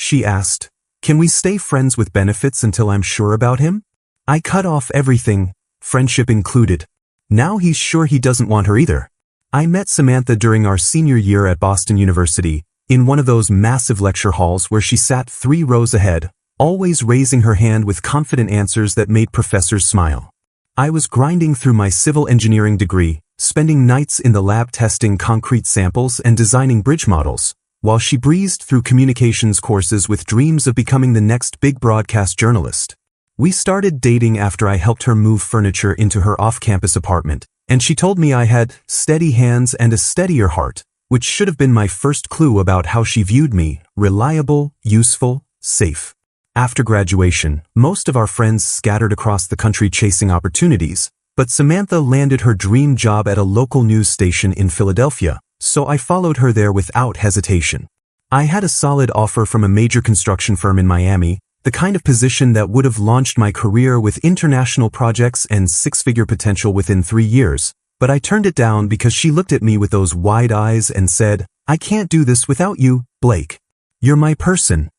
she asked. Can we stay friends with benefits until I'm sure about him? I cut off everything, friendship included. Now he's sure he doesn't want her either. I met Samantha during our senior year at Boston University, in one of those massive lecture halls where she sat 3 rows ahead, always raising her hand with confident answers that made professors smile. I was grinding through my civil engineering degree, spending nights in the lab testing concrete samples and designing bridge models, while she breezed through communications courses with dreams of becoming the next big broadcast journalist. We started dating after I helped her move furniture into her off-campus apartment, and she told me I had steady hands and a steadier heart, which should have been my first clue about how she viewed me: reliable, useful, safe. After graduation, most of our friends scattered across the country chasing opportunities, but Samantha landed her dream job at a local news station in Philadelphia, so I followed her there without hesitation. I had a solid offer from a major construction firm in Miami, the kind of position that would have launched my career with international projects and 6-figure potential within 3 years, but I turned it down because she looked at me with those wide eyes and said, "I can't do this without you, Blake. You're my person."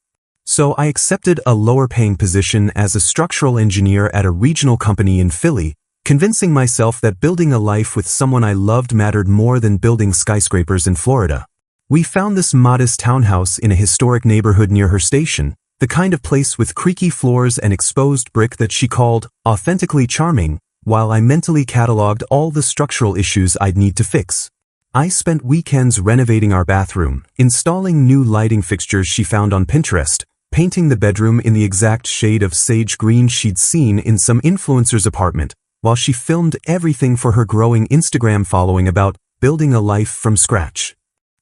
So I accepted a lower-paying position as a structural engineer at a regional company in Philly, convincing myself that building a life with someone I loved mattered more than building skyscrapers in Florida. We found this modest townhouse in a historic neighborhood near her station, the kind of place with creaky floors and exposed brick that she called authentically charming, while I mentally cataloged all the structural issues I'd need to fix. I spent weekends renovating our bathroom, installing new lighting fixtures she found on Pinterest, painting the bedroom in the exact shade of sage green she'd seen in some influencer's apartment, while she filmed everything for her growing Instagram following about building a life from scratch.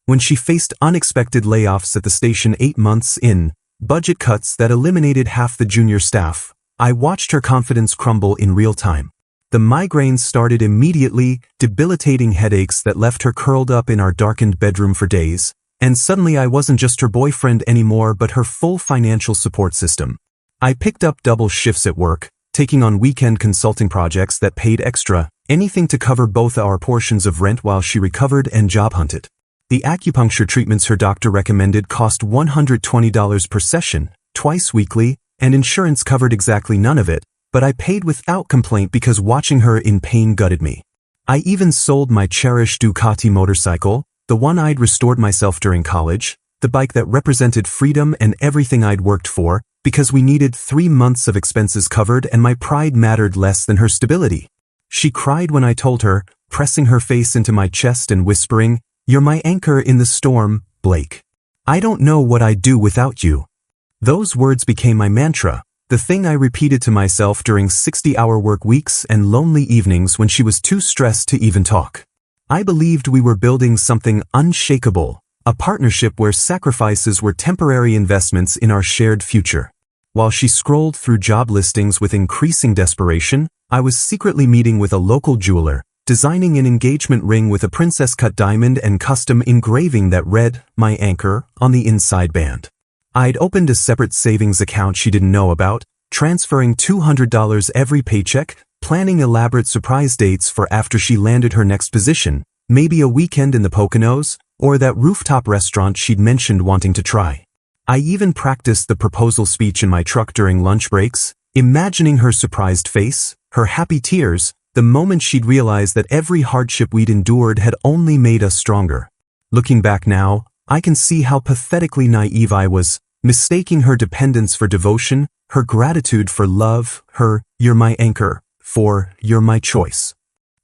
When she faced unexpected layoffs at the station 8 months in, budget cuts that eliminated half the junior staff, I watched her confidence crumble in real time. The migraines started immediately, debilitating headaches that left her curled up in our darkened bedroom for days, and suddenly I wasn't just her boyfriend anymore but her full financial support system. I picked up double shifts at work, taking on weekend consulting projects that paid extra, anything to cover both our portions of rent while she recovered and job hunted. The acupuncture treatments her doctor recommended cost $120 per session, twice weekly, and insurance covered exactly none of it, but I paid without complaint because watching her in pain gutted me. I even sold my cherished Ducati motorcycle, the one I'd restored myself during college, the bike that represented freedom and everything I'd worked for, because we needed 3 months of expenses covered and my pride mattered less than her stability. She cried when I told her, pressing her face into my chest and whispering, "You're my anchor in the storm, Blake. I don't know what I'd do without you." Those words became my mantra, the thing I repeated to myself during 60-hour work weeks and lonely evenings when she was too stressed to even talk. I believed we were building something unshakable, a partnership where sacrifices were temporary investments in our shared future. While she scrolled through job listings with increasing desperation, I was secretly meeting with a local jeweler, designing an engagement ring with a princess-cut diamond and custom engraving that read, "My Anchor," on the inside band. I'd opened a separate savings account she didn't know about, transferring $200 every paycheck, planning elaborate surprise dates for after she landed her next position, maybe a weekend in the Poconos, or that rooftop restaurant she'd mentioned wanting to try. I even practiced the proposal speech in my truck during lunch breaks, imagining her surprised face, her happy tears, the moment she'd realized that every hardship we'd endured had only made us stronger. Looking back now, I can see how pathetically naive I was, mistaking her dependence for devotion, her gratitude for love, her "you're my anchor" for "you're my choice."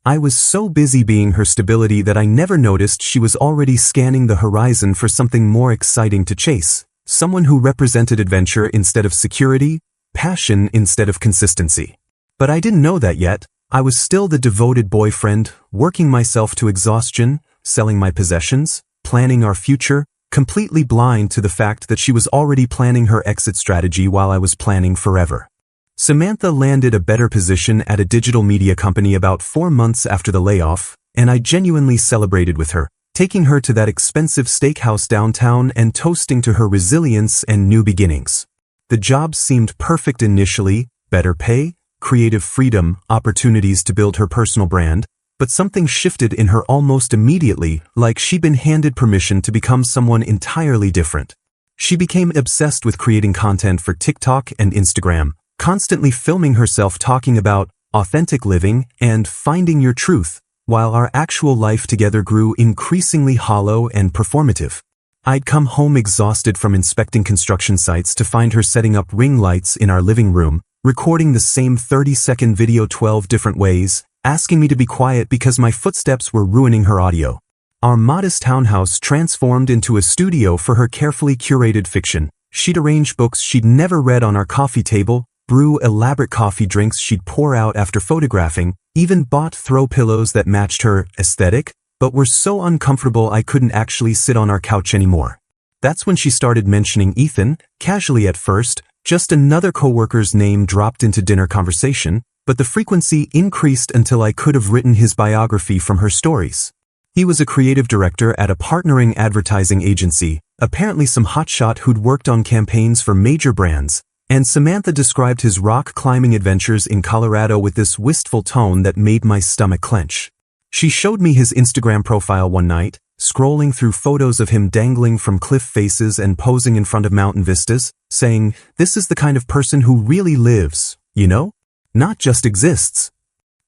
I was so busy being her stability that I never noticed she was already scanning the horizon for something more exciting to chase, someone who represented adventure instead of security, passion instead of consistency. But I didn't know that yet. I was still the devoted boyfriend, working myself to exhaustion, selling my possessions, planning our future, completely blind to the fact that she was already planning her exit strategy while I was planning forever. Samantha landed a better position at a digital media company about 4 months after the layoff, and I genuinely celebrated with her, taking her to that expensive steakhouse downtown and toasting to her resilience and new beginnings. The job seemed perfect initially, better pay, creative freedom, opportunities to build her personal brand, but something shifted in her almost immediately, like she'd been handed permission to become someone entirely different. She became obsessed with creating content for TikTok and Instagram, constantly filming herself talking about authentic living and finding your truth, while our actual life together grew increasingly hollow and performative. I'd come home exhausted from inspecting construction sites to find her setting up ring lights in our living room, recording the same 30-second video 12 different ways, asking me to be quiet because my footsteps were ruining her audio. Our modest townhouse transformed into a studio for her carefully curated fiction. She'd arrange books she'd never read on our coffee table, brew elaborate coffee drinks she'd pour out after photographing, even bought throw pillows that matched her aesthetic, but were so uncomfortable I couldn't actually sit on our couch anymore. That's when she started mentioning Ethan, casually at first, just another coworker's name dropped into dinner conversation, but the frequency increased until I could have written his biography from her stories. He was a creative director at a partnering advertising agency, apparently some hotshot who'd worked on campaigns for major brands, and Samantha described his rock climbing adventures in Colorado with this wistful tone that made my stomach clench. She showed me his Instagram profile one night, scrolling through photos of him dangling from cliff faces and posing in front of mountain vistas, saying, "This is the kind of person who really lives, you know? Not just exists."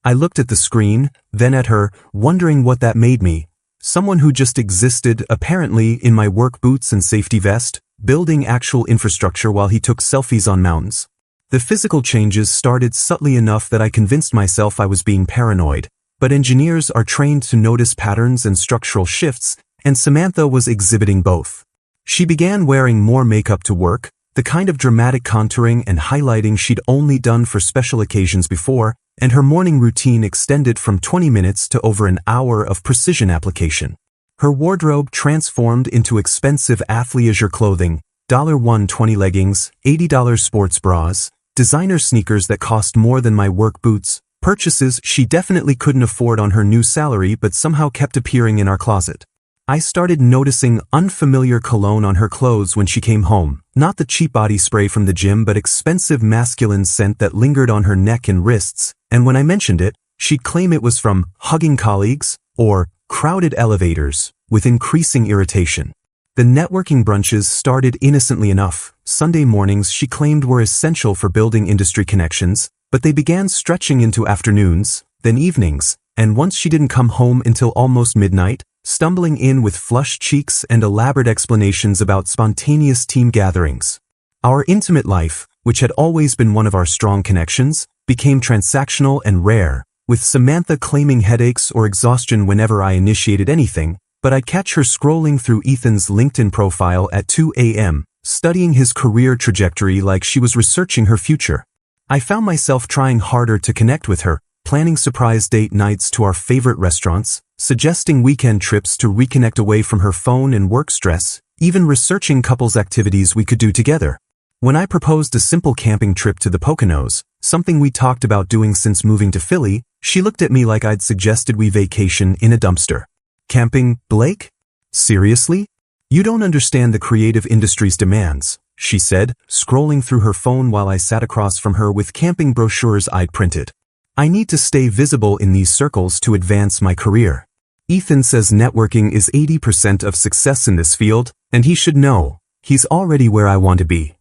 I looked at the screen, then at her, wondering what that made me. Someone who just existed, apparently, in my work boots and safety vest, building actual infrastructure while he took selfies on mountains. The physical changes started subtly enough that I convinced myself I was being paranoid. But engineers are trained to notice patterns and structural shifts, and Samantha was exhibiting both. She began wearing more makeup to work, the kind of dramatic contouring and highlighting she'd only done for special occasions before, and her morning routine extended from 20 minutes to over an hour of precision application. Her wardrobe transformed into expensive athleisure clothing, $120 leggings, $80 sports bras, designer sneakers that cost more than my work boots, purchases she definitely couldn't afford on her new salary but somehow kept appearing in our closet. I started noticing unfamiliar cologne on her clothes when she came home, not the cheap body spray from the gym but expensive masculine scent that lingered on her neck and wrists, and when I mentioned it, she'd claim it was from hugging colleagues or crowded elevators, with increasing irritation. The networking brunches started innocently enough. Sunday mornings she claimed were essential for building industry connections, but they began stretching into afternoons, then evenings, and once she didn't come home until almost midnight, stumbling in with flushed cheeks and elaborate explanations about spontaneous team gatherings. Our intimate life, which had always been one of our strong connections, became transactional and rare, with Samantha claiming headaches or exhaustion whenever I initiated anything, but I'd catch her scrolling through Ethan's LinkedIn profile at 2 a.m., studying his career trajectory like she was researching her future. I found myself trying harder to connect with her, planning surprise date nights to our favorite restaurants, suggesting weekend trips to reconnect away from her phone and work stress, even researching couples activities we could do together. When I proposed a simple camping trip to the Poconos, something we talked about doing since moving to Philly, she looked at me like I'd suggested we vacation in a dumpster. Camping, Blake? Seriously? You don't understand the creative industry's demands, she said, scrolling through her phone while I sat across from her with camping brochures I'd printed. I need to stay visible in these circles to advance my career. Ethan says networking is 80% of success in this field, and he should know. He's already where I want to be.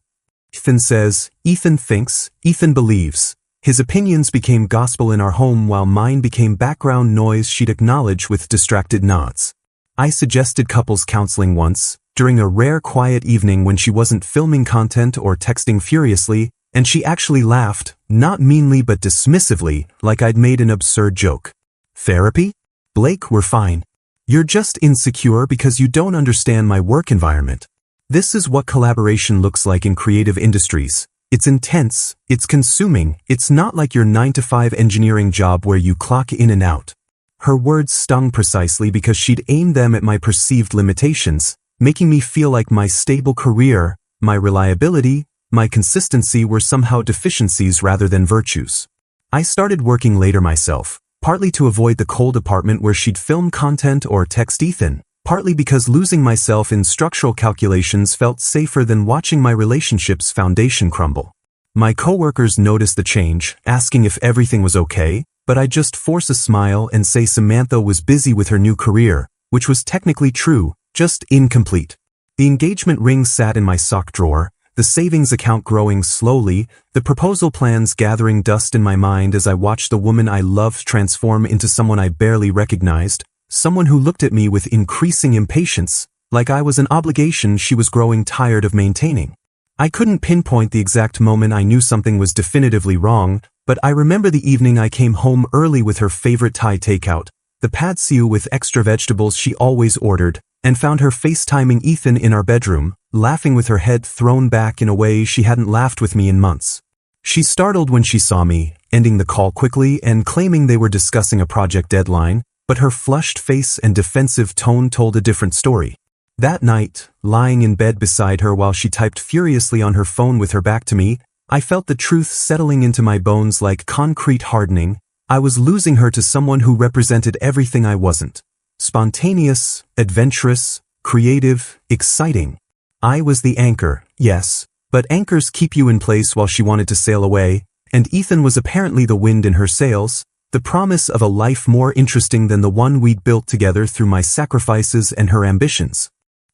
Ethan says, Ethan thinks, Ethan believes. His opinions became gospel in our home while mine became background noise she'd acknowledge with distracted nods. I suggested couples counseling once, during a rare quiet evening when she wasn't filming content or texting furiously, and she actually laughed, not meanly but dismissively, like I'd made an absurd joke. Therapy? Blake, we're fine. You're just insecure because you don't understand my work environment. This is what collaboration looks like in creative industries. It's intense, it's consuming, it's not like your 9-to-5 engineering job where you clock in and out. Her words stung precisely because she'd aimed them at my perceived limitations, making me feel like my stable career, my reliability, my consistency were somehow deficiencies rather than virtues. I started working later myself, partly to avoid the cold apartment where she'd film content or text Ethan, partly because losing myself in structural calculations felt safer than watching my relationship's foundation crumble. My coworkers noticed the change, asking if everything was okay, but I'd just force a smile and say Samantha was busy with her new career, which was technically true, just incomplete. The engagement ring sat in my sock drawer, the savings account growing slowly, the proposal plans gathering dust in my mind as I watched the woman I loved transform into someone I barely recognized, someone who looked at me with increasing impatience, like I was an obligation she was growing tired of maintaining. I couldn't pinpoint the exact moment I knew something was definitively wrong, but I remember the evening I came home early with her favorite Thai takeout, the pad siu with extra vegetables she always ordered, and found her FaceTiming Ethan in our bedroom, laughing with her head thrown back in a way she hadn't laughed with me in months. She startled when she saw me, ending the call quickly and claiming they were discussing a project deadline, but her flushed face and defensive tone told a different story. That night, lying in bed beside her while she typed furiously on her phone with her back to me, I felt the truth settling into my bones like concrete hardening. I was losing her to someone who represented everything I wasn't. Spontaneous, adventurous, creative, exciting. I was the anchor, yes, but anchors keep you in place while she wanted to sail away, and Ethan was apparently the wind in her sails, the promise of a life more interesting than the one we'd built together through my sacrifices and her ambitions.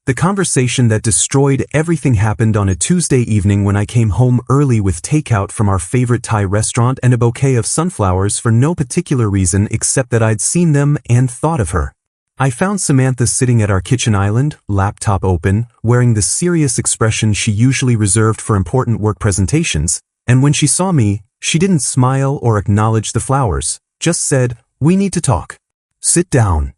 The conversation that destroyed everything happened on a Tuesday evening when I came home early with takeout from our favorite Thai restaurant and a bouquet of sunflowers for no particular reason except that I'd seen them and thought of her. I found Samantha sitting at our kitchen island, laptop open, wearing the serious expression she usually reserved for important work presentations, and when she saw me, she didn't smile or acknowledge the flowers, just said, "We need to talk. Sit down."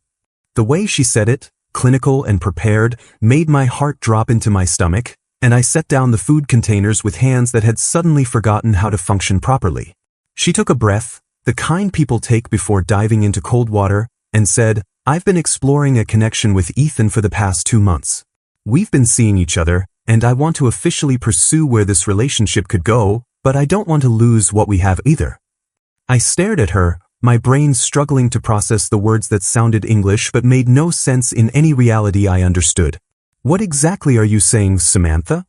The way she said it, clinical and prepared, made my heart drop into my stomach, and I set down the food containers with hands that had suddenly forgotten how to function properly. She took a breath, the kind people take before diving into cold water, and said, "I've been exploring a connection with Ethan for the past 2 months. We've been seeing each other, and I want to officially pursue where this relationship could go, but I don't want to lose what we have either." I stared at her, my brain struggling to process the words that sounded English but made no sense in any reality I understood. "What exactly are you saying, Samantha?"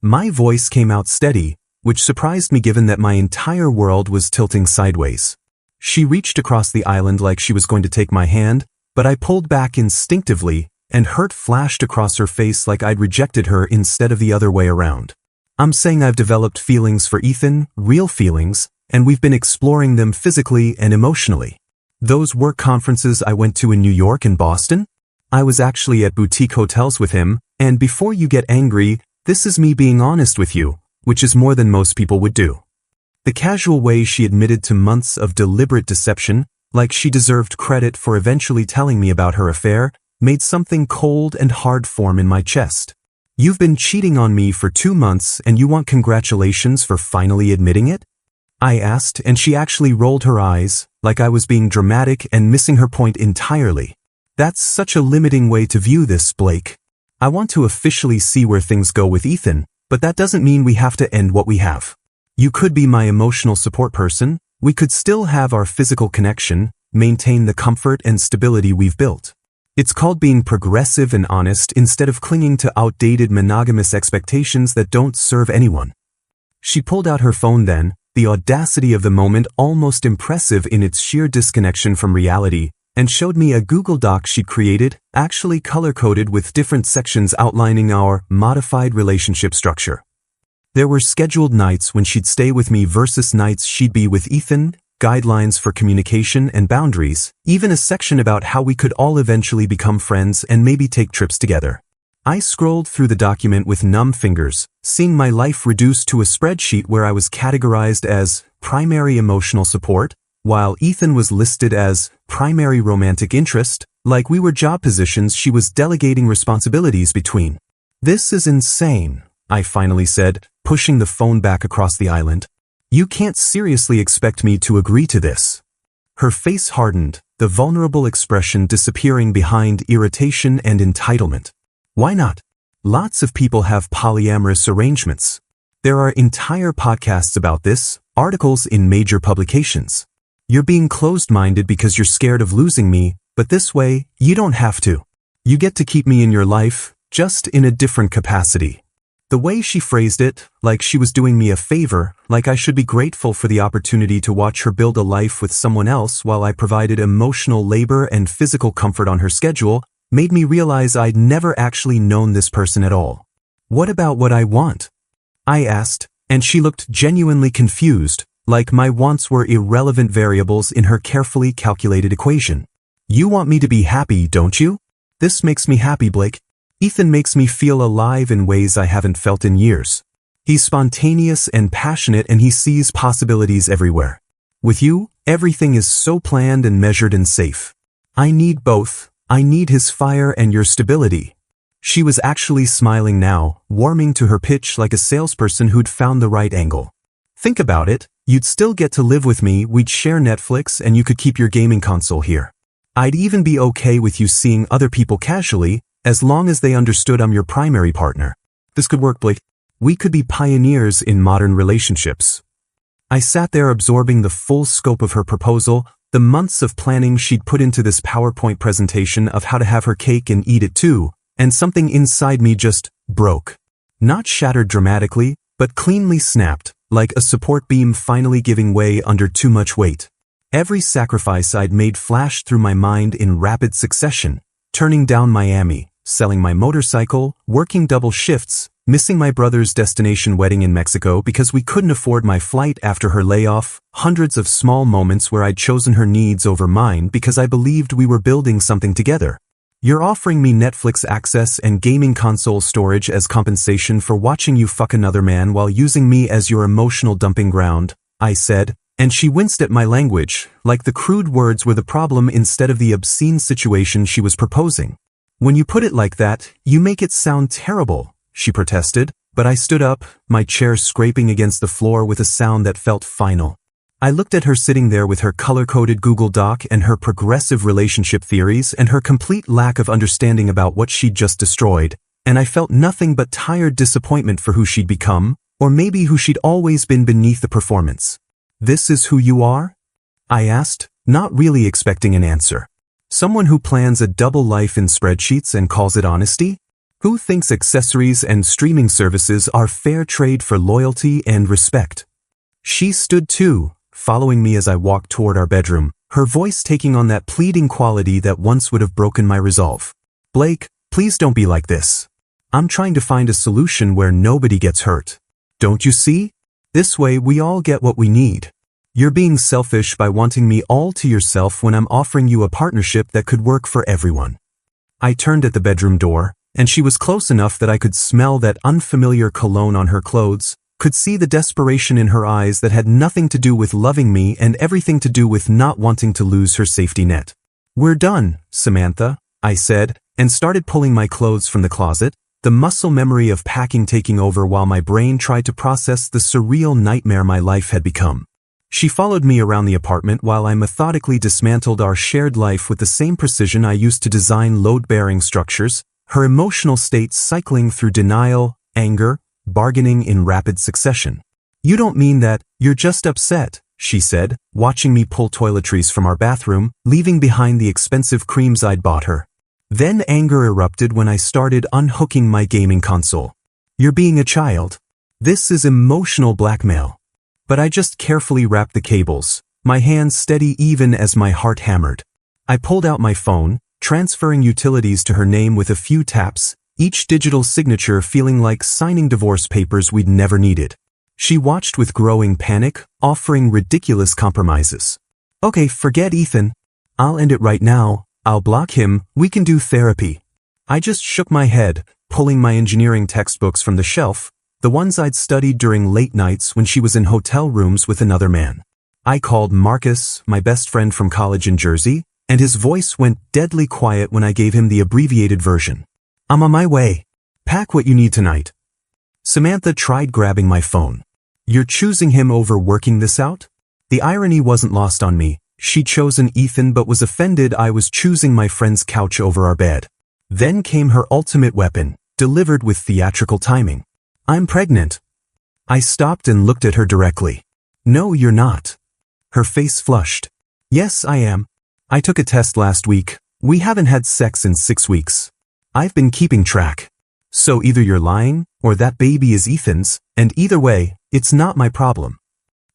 My voice came out steady, which surprised me given that my entire world was tilting sideways. She reached across the island like she was going to take my hand, but I pulled back instinctively, and hurt flashed across her face like I'd rejected her instead of the other way around. "I'm saying I've developed feelings for Ethan, real feelings, and we've been exploring them physically and emotionally. Those work conferences I went to in New York and Boston? I was actually at boutique hotels with him, and before you get angry, this is me being honest with you, which is more than most people would do." The casual way she admitted to months of deliberate deception, like she deserved credit for eventually telling me about her affair, made something cold and hard form in my chest. "You've been cheating on me for 2 months and you want congratulations for finally admitting it?" I asked, and she actually rolled her eyes, like I was being dramatic and missing her point entirely. "That's such a limiting way to view this, Blake. I want to officially see where things go with Ethan, but that doesn't mean we have to end what we have. You could be my emotional support person, we could still have our physical connection, maintain the comfort and stability we've built. It's called being progressive and honest instead of clinging to outdated monogamous expectations that don't serve anyone." She pulled out her phone then, the audacity of the moment almost impressive in its sheer disconnection from reality, and showed me a Google Doc she'd created, actually color-coded with different sections outlining our modified relationship structure. There were scheduled nights when she'd stay with me versus nights she'd be with Ethan, guidelines for communication and boundaries, even a section about how we could all eventually become friends and maybe take trips together. I scrolled through the document with numb fingers, seeing my life reduced to a spreadsheet where I was categorized as primary emotional support, while Ethan was listed as primary romantic interest, like we were job positions she was delegating responsibilities between. "This is insane," I finally said, pushing the phone back across the island. "You can't seriously expect me to agree to this." Her face hardened, the vulnerable expression disappearing behind irritation and entitlement. "Why not? Lots of people have polyamorous arrangements. There are entire podcasts about this, articles in major publications. You're being closed-minded because you're scared of losing me, but this way, you don't have to. You get to keep me in your life, just in a different capacity." The way she phrased it, like she was doing me a favor, like I should be grateful for the opportunity to watch her build a life with someone else while I provided emotional labor and physical comfort on her schedule, made me realize I'd never actually known this person at all. What about what I want? I asked, and she looked genuinely confused, like my wants were irrelevant variables in her carefully calculated equation. You want me to be happy, don't you? This makes me happy, Blake. Ethan makes me feel alive in ways I haven't felt in years. He's spontaneous and passionate, and he sees possibilities everywhere. With you, everything is so planned and measured and safe. I need both. I need his fire and your stability. She was actually smiling now, warming to her pitch like a salesperson who'd found the right angle. Think about it, you'd still get to live with me, we'd share Netflix, and you could keep your gaming console here. I'd even be okay with you seeing other people casually, as long as they understood I'm your primary partner. This could work, Blake. We could be pioneers in modern relationships. I sat there absorbing the full scope of her proposal, the months of planning she'd put into this PowerPoint presentation of how to have her cake and eat it too, and something inside me just broke. Not shattered dramatically, but cleanly snapped, like a support beam finally giving way under too much weight. Every sacrifice I'd made flashed through my mind in rapid succession, turning down Miami, selling my motorcycle, working double shifts, missing my brother's destination wedding in Mexico because we couldn't afford my flight after her layoff, hundreds of small moments where I'd chosen her needs over mine because I believed we were building something together. You're offering me Netflix access and gaming console storage as compensation for watching you fuck another man while using me as your emotional dumping ground, I said, and she winced at my language, like the crude words were the problem instead of the obscene situation she was proposing. When you put it like that, you make it sound terrible, she protested, but I stood up, my chair scraping against the floor with a sound that felt final. I looked at her sitting there with her color-coded Google Doc and her progressive relationship theories and her complete lack of understanding about what she'd just destroyed, and I felt nothing but tired disappointment for who she'd become, or maybe who she'd always been beneath the performance. This is who you are? I asked, not really expecting an answer. Someone who plans a double life in spreadsheets and calls it honesty? Who thinks accessories and streaming services are fair trade for loyalty and respect? She stood too, following me as I walked toward our bedroom, her voice taking on that pleading quality that once would have broken my resolve. Blake, please don't be like this. I'm trying to find a solution where nobody gets hurt. Don't you see? This way we all get what we need. You're being selfish by wanting me all to yourself when I'm offering you a partnership that could work for everyone. I turned at the bedroom door, and she was close enough that I could smell that unfamiliar cologne on her clothes, could see the desperation in her eyes that had nothing to do with loving me and everything to do with not wanting to lose her safety net. We're done, Samantha, I said, and started pulling my clothes from the closet, the muscle memory of packing taking over while my brain tried to process the surreal nightmare my life had become. She followed me around the apartment while I methodically dismantled our shared life with the same precision I used to design load-bearing structures, her emotional state cycling through denial, anger, bargaining in rapid succession. You don't mean that, you're just upset, she said, watching me pull toiletries from our bathroom, leaving behind the expensive creams I'd bought her. Then anger erupted when I started unhooking my gaming console. You're being a child. This is emotional blackmail. But I just carefully wrapped the cables, my hands steady even as my heart hammered. I pulled out my phone, transferring utilities to her name with a few taps, each digital signature feeling like signing divorce papers we'd never needed. She watched with growing panic, offering ridiculous compromises. Okay, forget Ethan. I'll end it right now. I'll block him. We can do therapy. I just shook my head, pulling my engineering textbooks from the shelf, the ones I'd studied during late nights when she was in hotel rooms with another man. I called Marcus, my best friend from college in Jersey, and his voice went deadly quiet when I gave him the abbreviated version. I'm on my way. Pack what you need tonight. Samantha tried grabbing my phone. You're choosing him over working this out? The irony wasn't lost on me. She'd chosen Ethan but was offended I was choosing my friend's couch over our bed. Then came her ultimate weapon, delivered with theatrical timing. I'm pregnant. I stopped and looked at her directly. No, you're not. Her face flushed. Yes, I am. I took a test last week. We haven't had sex in 6 weeks. I've been keeping track. So either you're lying, or that baby is Ethan's, and either way, it's not my problem.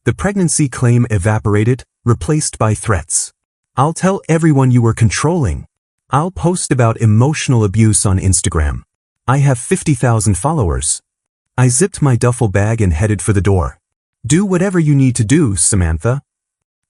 The pregnancy claim evaporated, replaced by threats. I'll tell everyone you were controlling. I'll post about emotional abuse on Instagram. I have 50,000 followers. I zipped my duffel bag and headed for the door. Do whatever you need to do, Samantha.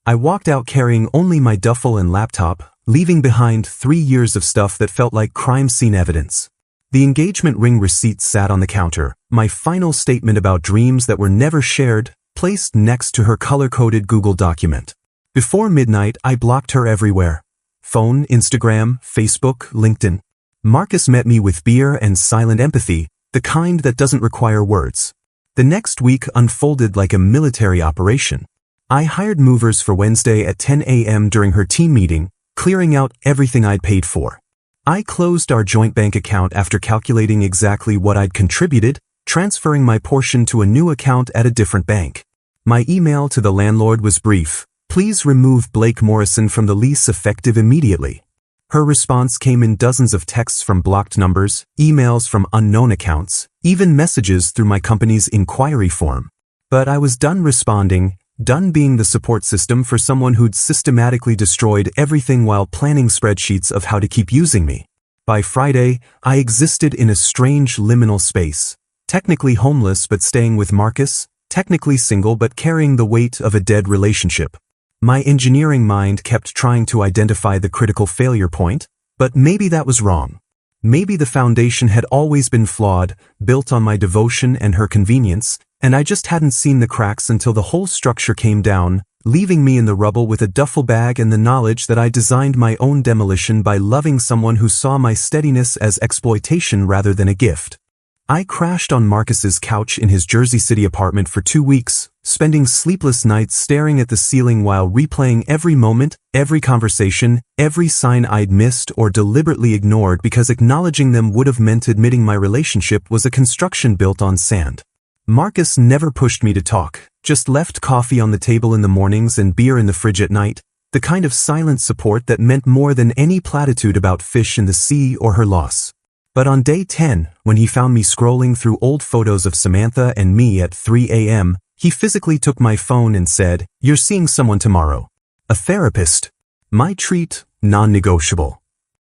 I walked out carrying only my duffel and laptop, leaving behind 3 years of stuff that felt like crime scene evidence. The engagement ring receipt sat on the counter, my final statement about dreams that were never shared, placed next to her color-coded Google document. Before midnight, I blocked her everywhere. Phone, Instagram, Facebook, LinkedIn. Marcus met me with beer and silent empathy, the kind that doesn't require words. The next week unfolded like a military operation. I hired movers for Wednesday at 10 a.m. during her team meeting, clearing out everything I'd paid for. I closed our joint bank account after calculating exactly what I'd contributed, transferring my portion to a new account at a different bank. My email to the landlord was brief: please remove Blake Morrison from the lease effective immediately. Her response came in dozens of texts from blocked numbers, emails from unknown accounts, even messages through my company's inquiry form. But I was done responding, done being the support system for someone who'd systematically destroyed everything while planning spreadsheets of how to keep using me. By Friday, I existed in a strange liminal space, technically homeless but staying with Marcus, technically single but carrying the weight of a dead relationship. My engineering mind kept trying to identify the critical failure point, but maybe that was wrong. Maybe the foundation had always been flawed, built on my devotion and her convenience, and I just hadn't seen the cracks until the whole structure came down, leaving me in the rubble with a duffel bag and the knowledge that I designed my own demolition by loving someone who saw my steadiness as exploitation rather than a gift. I crashed on Marcus's couch in his Jersey City apartment for 2 weeks, spending sleepless nights staring at the ceiling while replaying every moment, every conversation, every sign I'd missed or deliberately ignored because acknowledging them would have meant admitting my relationship was a construction built on sand. Marcus never pushed me to talk, just left coffee on the table in the mornings and beer in the fridge at night, the kind of silent support that meant more than any platitude about fish in the sea or her loss. But on day 10, when he found me scrolling through old photos of Samantha and me at 3 a.m., he physically took my phone and said, "You're seeing someone tomorrow. A therapist." My treat, non-negotiable.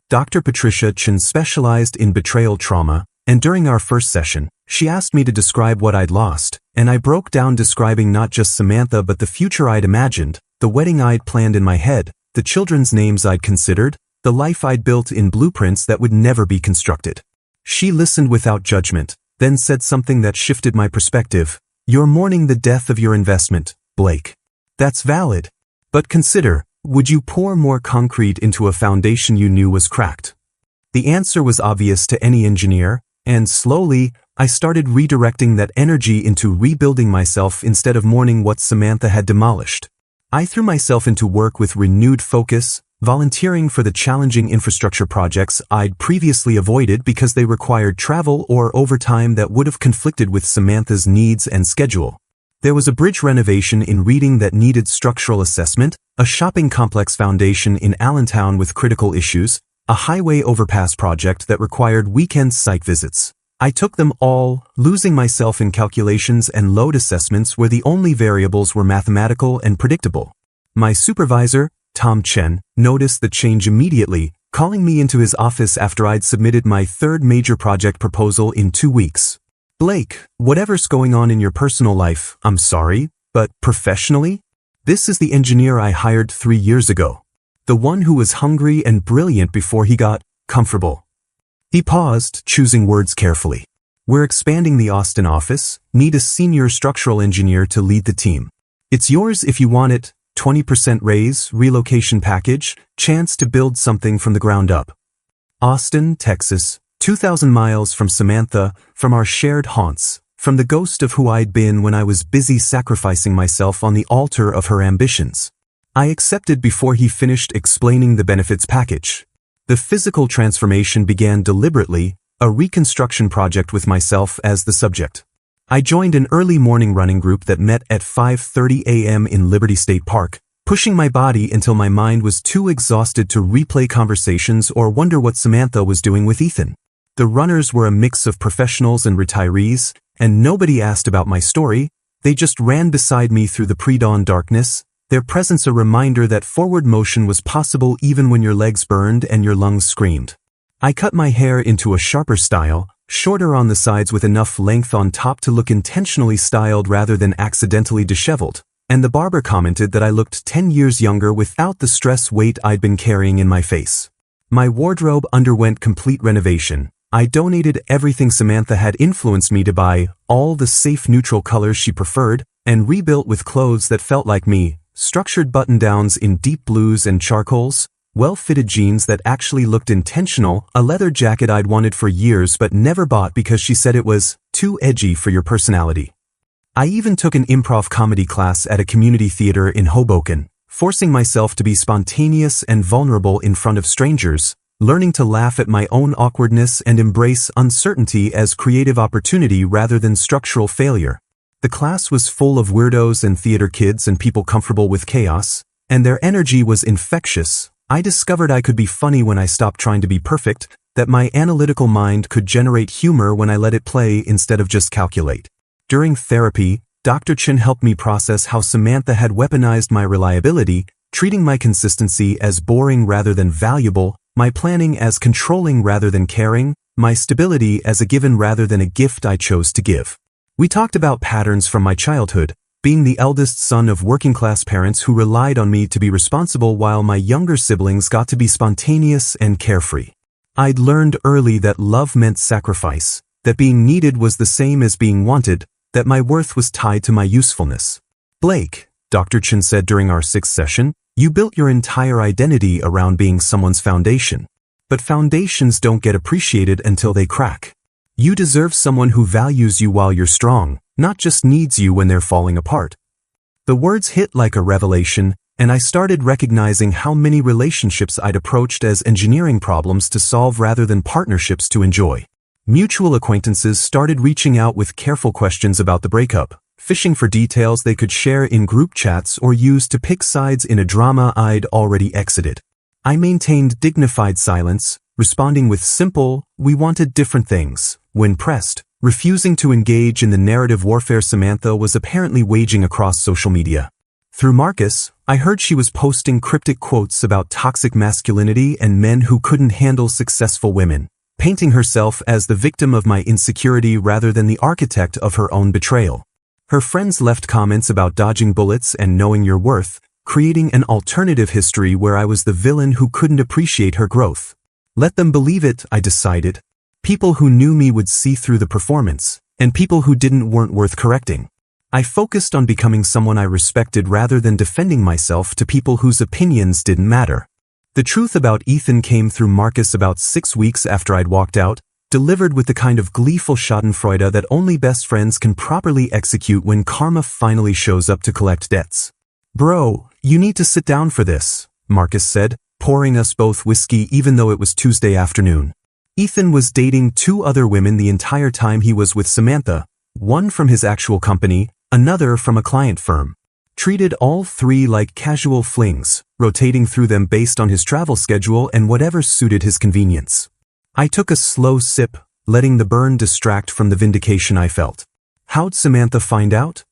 Dr. Patricia Chen specialized in betrayal trauma, and during our first session, she asked me to describe what I'd lost, and I broke down describing not just Samantha but the future I'd imagined, the wedding I'd planned in my head, the children's names I'd considered, the life I'd built in blueprints that would never be constructed. She listened without judgment, then said something that shifted my perspective. "You're mourning the death of your investment, Blake. That's valid. But consider, would you pour more concrete into a foundation you knew was cracked?" The answer was obvious to any engineer, and slowly, I started redirecting that energy into rebuilding myself instead of mourning what Samantha had demolished. I threw myself into work with renewed focus, volunteering for the challenging infrastructure projects I'd previously avoided because they required travel or overtime that would have conflicted with Samantha's needs and schedule. There was a bridge renovation in Reading that needed structural assessment, a shopping complex foundation in Allentown with critical issues, a highway overpass project that required weekend site visits. I took them all, losing myself in calculations and load assessments where the only variables were mathematical and predictable. My supervisor, Tom Chen, noticed the change immediately, calling me into his office after I'd submitted my third major project proposal in 2 weeks. "Blake, whatever's going on in your personal life, I'm sorry, but professionally? This is the engineer I hired 3 years ago. The one who was hungry and brilliant before he got comfortable." He paused, choosing words carefully. "We're expanding the Austin office, need a senior structural engineer to lead the team. It's yours if you want it, 20% raise, relocation package, chance to build something from the ground up. Austin, Texas, 2,000 miles from Samantha, from our shared haunts, from the ghost of who I'd been when I was busy sacrificing myself on the altar of her ambitions." I accepted before he finished explaining the benefits package. The physical transformation began deliberately, a reconstruction project with myself as the subject. I joined an early morning running group that met at 5:30 a.m. in Liberty State Park, pushing my body until my mind was too exhausted to replay conversations or wonder what Samantha was doing with Ethan. The runners were a mix of professionals and retirees, and nobody asked about my story. They just ran beside me through the pre-dawn darkness, their presence a reminder that forward motion was possible even when your legs burned and your lungs screamed. I cut my hair into a sharper style, shorter on the sides with enough length on top to look intentionally styled rather than accidentally disheveled, and the barber commented that I looked 10 years younger without the stress weight I'd been carrying in my face. My wardrobe underwent complete renovation. I donated everything Samantha had influenced me to buy, all the safe neutral colors she preferred, and rebuilt with clothes that felt like me, structured button-downs in deep blues and charcoals, well-fitted jeans that actually looked intentional, a leather jacket I'd wanted for years but never bought because she said it was too edgy for your personality. I even took an improv comedy class at a community theater in Hoboken, forcing myself to be spontaneous and vulnerable in front of strangers, learning to laugh at my own awkwardness and embrace uncertainty as creative opportunity rather than structural failure. The class was full of weirdos and theater kids and people comfortable with chaos, and their energy was infectious. I discovered I could be funny when I stopped trying to be perfect, that my analytical mind could generate humor when I let it play instead of just calculate. During therapy, Dr. Chen helped me process how Samantha had weaponized my reliability, treating my consistency as boring rather than valuable, my planning as controlling rather than caring, my stability as a given rather than a gift I chose to give. We talked about patterns from my childhood, being the eldest son of working-class parents who relied on me to be responsible while my younger siblings got to be spontaneous and carefree. I'd learned early that love meant sacrifice, that being needed was the same as being wanted, that my worth was tied to my usefulness. Blake, Dr. Chen said during our 6th session, you built your entire identity around being someone's foundation. But foundations don't get appreciated until they crack. You deserve someone who values you while you're strong, not just needs you when they're falling apart. The words hit like a revelation, and I started recognizing how many relationships I'd approached as engineering problems to solve rather than partnerships to enjoy. Mutual acquaintances started reaching out with careful questions about the breakup, fishing for details they could share in group chats or use to pick sides in a drama I'd already exited. I maintained dignified silence, responding with simple, "We wanted different things," when pressed, refusing to engage in the narrative warfare Samantha was apparently waging across social media. Through Marcus, I heard she was posting cryptic quotes about toxic masculinity and men who couldn't handle successful women, painting herself as the victim of my insecurity rather than the architect of her own betrayal. Her friends left comments about dodging bullets and knowing your worth, creating an alternative history where I was the villain who couldn't appreciate her growth. Let them believe it, I decided. People who knew me would see through the performance, and people who didn't weren't worth correcting. I focused on becoming someone I respected rather than defending myself to people whose opinions didn't matter. The truth about Ethan came through Marcus about 6 weeks after I'd walked out, delivered with the kind of gleeful schadenfreude that only best friends can properly execute when karma finally shows up to collect debts. "Bro, you need to sit down for this," Marcus said, pouring us both whiskey even though it was Tuesday afternoon. Ethan was dating 2 other women the entire time he was with Samantha, one from his actual company, another from a client firm. Treated all 3 like casual flings, rotating through them based on his travel schedule and whatever suited his convenience. I took a slow sip, letting the burn distract from the vindication I felt. How'd Samantha find out?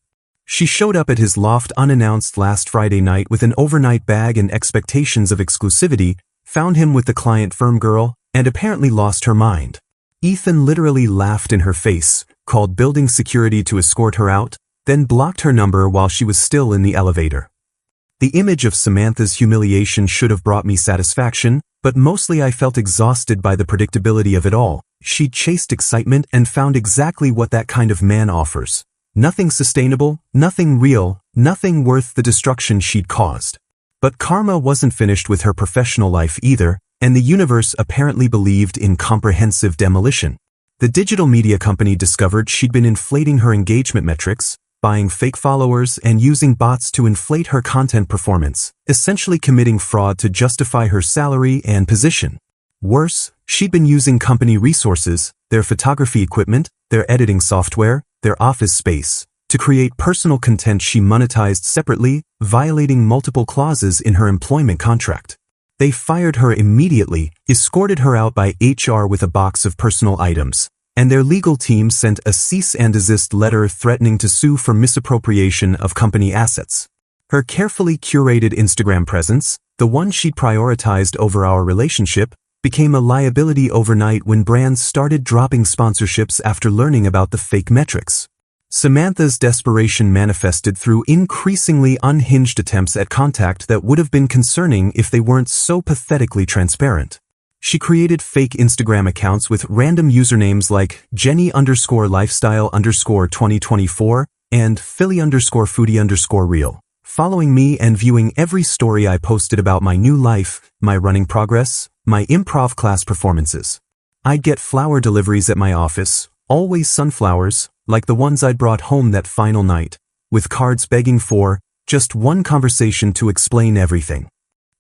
She showed up at his loft unannounced last Friday night with an overnight bag and expectations of exclusivity, found him with the client firm girl, and apparently lost her mind. Ethan literally laughed in her face, called building security to escort her out, then blocked her number while she was still in the elevator. The image of Samantha's humiliation should have brought me satisfaction, but mostly I felt exhausted by the predictability of it all. She'd chased excitement and found exactly what that kind of man offers. Nothing sustainable, nothing real, nothing worth the destruction she'd caused. But karma wasn't finished with her professional life either, and the universe apparently believed in comprehensive demolition. The digital media company discovered she'd been inflating her engagement metrics, buying fake followers and using bots to inflate her content performance, essentially committing fraud to justify her salary and position. Worse, she'd been using company resources, their photography equipment, their editing software, their office space, to create personal content she monetized separately, violating multiple clauses in her employment contract. They fired her immediately, escorted her out by HR with a box of personal items, and their legal team sent a cease and desist letter threatening to sue for misappropriation of company assets. Her carefully curated Instagram presence, the one she'd prioritized over our relationship, became a liability overnight when brands started dropping sponsorships after learning about the fake metrics. Samantha's desperation manifested through increasingly unhinged attempts at contact that would have been concerning if they weren't so pathetically transparent. She created fake Instagram accounts with random usernames like Jenny_lifestyle_2024 and Philly_foodie_real, following me and viewing every story I posted about my new life, my running progress, my improv class performances. I'd get flower deliveries at my office, always sunflowers, like the ones I'd brought home that final night, with cards begging for just one conversation to explain everything.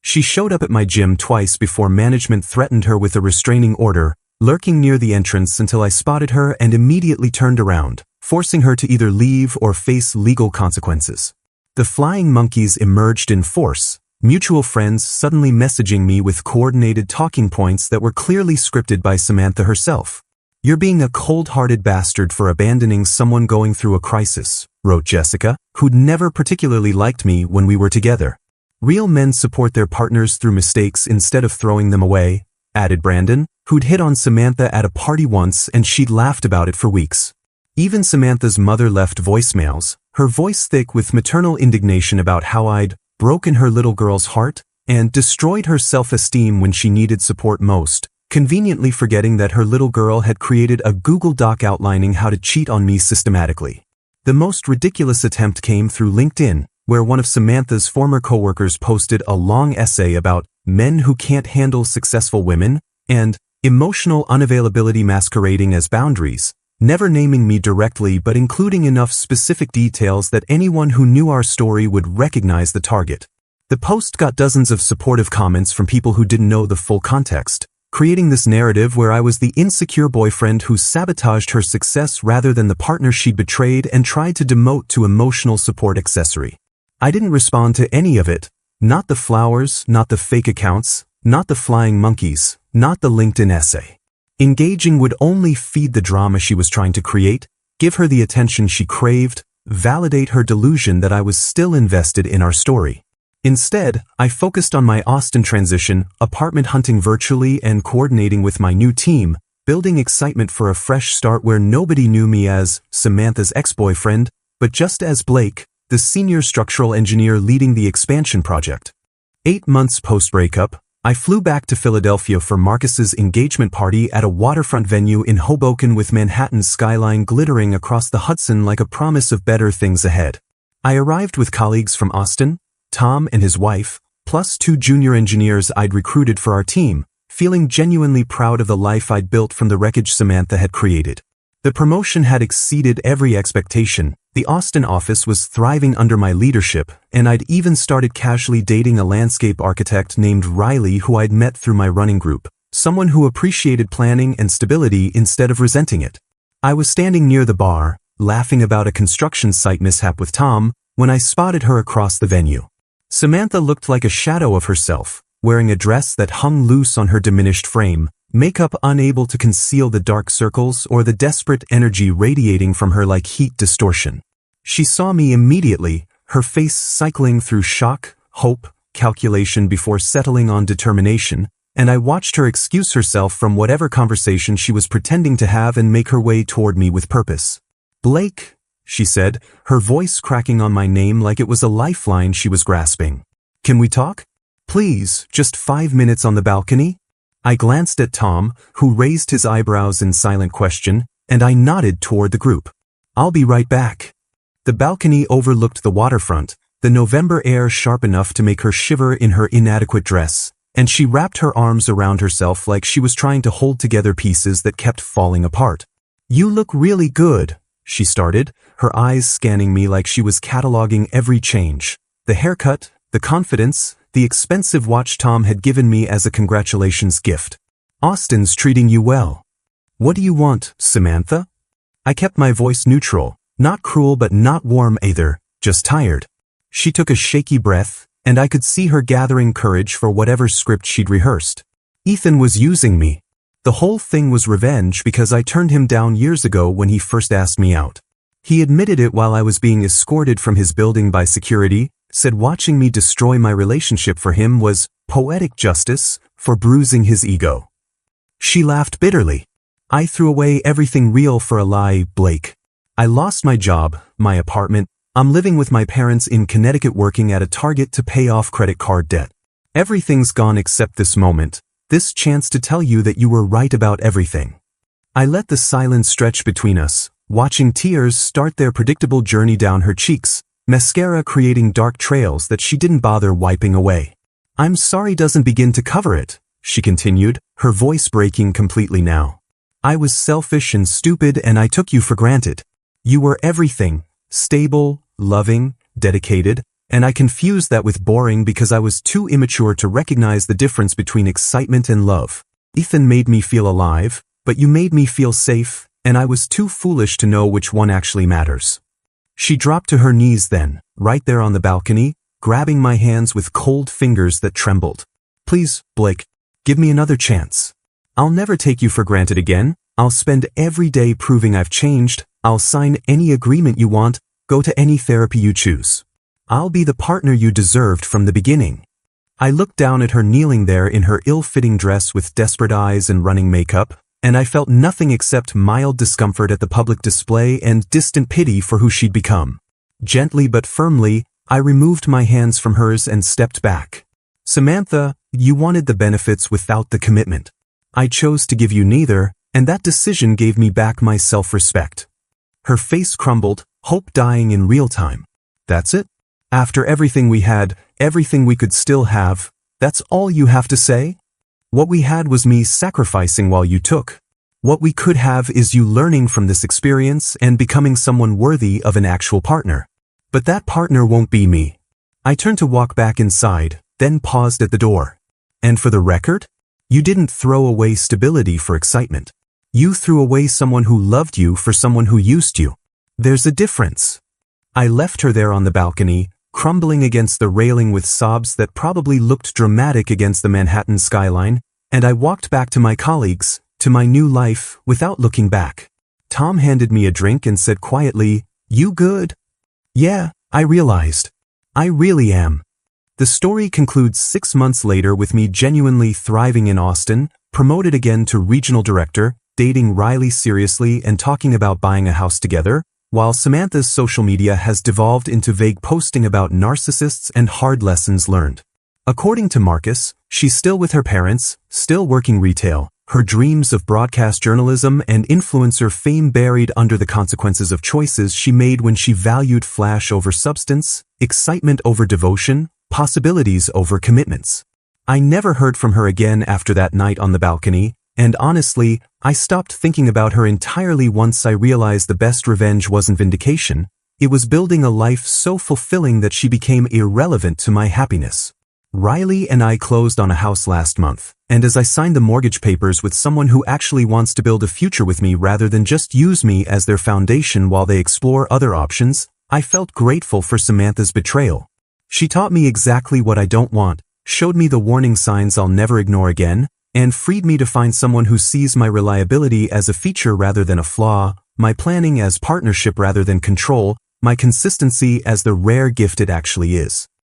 She showed up at my gym twice before management threatened her with a restraining order, lurking near the entrance until I spotted her and immediately turned around, forcing her to either leave or face legal consequences. The flying monkeys emerged in force, mutual friends suddenly messaging me with coordinated talking points that were clearly scripted by Samantha herself. "You're being a cold-hearted bastard for abandoning someone going through a crisis," wrote Jessica, who'd never particularly liked me when we were together. "Real men support their partners through mistakes instead of throwing them away," added Brandon, who'd hit on Samantha at a party once and she'd laughed about it for weeks. Even Samantha's mother left voicemails, her voice thick with maternal indignation about how I'd broken her little girl's heart and destroyed her self-esteem when she needed support most, conveniently forgetting that her little girl had created a Google Doc outlining how to cheat on me systematically. The most ridiculous attempt came through LinkedIn, where one of Samantha's former coworkers posted a long essay about men who can't handle successful women and emotional unavailability masquerading as boundaries, never naming me directly but including enough specific details that anyone who knew our story would recognize the target. The post got dozens of supportive comments from people who didn't know the full context, creating this narrative where I was the insecure boyfriend who sabotaged her success rather than the partner she'd betrayed and tried to demote to emotional support accessory. I didn't respond to any of it, not the flowers, not the fake accounts, not the flying monkeys, not the LinkedIn essay. Engaging would only feed the drama she was trying to create, give her the attention she craved, validate her delusion that I was still invested in our story. Instead, I focused on my Austin transition, apartment hunting virtually and coordinating with my new team, building excitement for a fresh start where nobody knew me as Samantha's ex-boyfriend, but just as Blake, the senior structural engineer leading the expansion project. 8 months post-breakup, I flew back to Philadelphia for Marcus's engagement party at a waterfront venue in Hoboken with Manhattan's skyline glittering across the Hudson like a promise of better things ahead. I arrived with colleagues from Austin, Tom and his wife, plus 2 junior engineers I'd recruited for our team, feeling genuinely proud of the life I'd built from the wreckage Samantha had created. The promotion had exceeded every expectation, the Austin office was thriving under my leadership, and I'd even started casually dating a landscape architect named Riley who I'd met through my running group, someone who appreciated planning and stability instead of resenting it. I was standing near the bar, laughing about a construction site mishap with Tom, when I spotted her across the venue. Samantha looked like a shadow of herself, wearing a dress that hung loose on her diminished frame, makeup unable to conceal the dark circles or the desperate energy radiating from her like heat distortion. She saw me immediately, her face cycling through shock, hope, calculation before settling on determination, and I watched her excuse herself from whatever conversation she was pretending to have and make her way toward me with purpose. "Blake," she said, her voice cracking on my name like it was a lifeline she was grasping. "Can we talk? Please, just 5 minutes on the balcony?" I glanced at Tom, who raised his eyebrows in silent question, and I nodded toward the group. "I'll be right back." The balcony overlooked the waterfront, the November air sharp enough to make her shiver in her inadequate dress, and she wrapped her arms around herself like she was trying to hold together pieces that kept falling apart. "You look really good," she started, her eyes scanning me like she was cataloging every change. The haircut, the confidence, the expensive watch Tom had given me as a congratulations gift. "Austin's treating you well." "What do you want, Samantha?" I kept my voice neutral, not cruel but not warm either, just tired. She took a shaky breath, and I could see her gathering courage for whatever script she'd rehearsed. "Ethan was using me. The whole thing was revenge because I turned him down years ago when he first asked me out. He admitted it while I was being escorted from his building by security, said watching me destroy my relationship for him was poetic justice for bruising his ego. She laughed bitterly. I threw away everything real for a lie, Blake. I lost my job, my apartment. I'm living with my parents in Connecticut working at a Target to pay off credit card debt. Everything's gone except this moment, this chance to tell you that you were right about everything. I let the silence stretch between us, watching tears start their predictable journey down her cheeks, mascara creating dark trails that she didn't bother wiping away. I'm sorry doesn't begin to cover it, she continued, her voice breaking completely now. I was selfish and stupid and I took you for granted. You were everything, stable, loving, dedicated, and I confused that with boring because I was too immature to recognize the difference between excitement and love. Ethan made me feel alive, but you made me feel safe, and I was too foolish to know which one actually matters. She dropped to her knees then, right there on the balcony, grabbing my hands with cold fingers that trembled. Please, Blake, give me another chance. I'll never take you for granted again. I'll spend every day proving I've changed. I'll sign any agreement you want, go to any therapy you choose. I'll be the partner you deserved from the beginning. I looked down at her kneeling there in her ill-fitting dress with desperate eyes and running makeup, and I felt nothing except mild discomfort at the public display and distant pity for who she'd become. Gently but firmly, I removed my hands from hers and stepped back. Samantha, you wanted the benefits without the commitment. I chose to give you neither, and that decision gave me back my self-respect. Her face crumbled, hope dying in real time. That's it? After everything we had, everything we could still have, that's all you have to say? What we had was me sacrificing while you took. What we could have is you learning from this experience and becoming someone worthy of an actual partner. But that partner won't be me. I turned to walk back inside, then paused at the door. And for the record, you didn't throw away stability for excitement. You threw away someone who loved you for someone who used you. There's a difference. I left her there on the balcony, crumbling against the railing with sobs that probably looked dramatic against the Manhattan skyline, and I walked back to my colleagues, to my new life, without looking back. Tom handed me a drink and said quietly, "You good?" "Yeah," I realized. "I really am." The story concludes 6 months later with me genuinely thriving in Austin, promoted again to regional director, dating Riley seriously and talking about buying a house together, while Samantha's social media has devolved into vague posting about narcissists and hard lessons learned. According to Marcus, she's still with her parents, still working retail, her dreams of broadcast journalism and influencer fame buried under the consequences of choices she made when she valued flash over substance, excitement over devotion, possibilities over commitments. I never heard from her again after that night on the balcony, and honestly, I stopped thinking about her entirely once I realized the best revenge wasn't vindication, it was building a life so fulfilling that she became irrelevant to my happiness. Riley and I closed on a house last month, and as I signed the mortgage papers with someone who actually wants to build a future with me rather than just use me as their foundation while they explore other options, I felt grateful for Samantha's betrayal. She taught me exactly what I don't want, showed me the warning signs I'll never ignore again, and freed me to find someone who sees my reliability as a feature rather than a flaw, my planning as partnership rather than control, my consistency as the rare gift it actually is.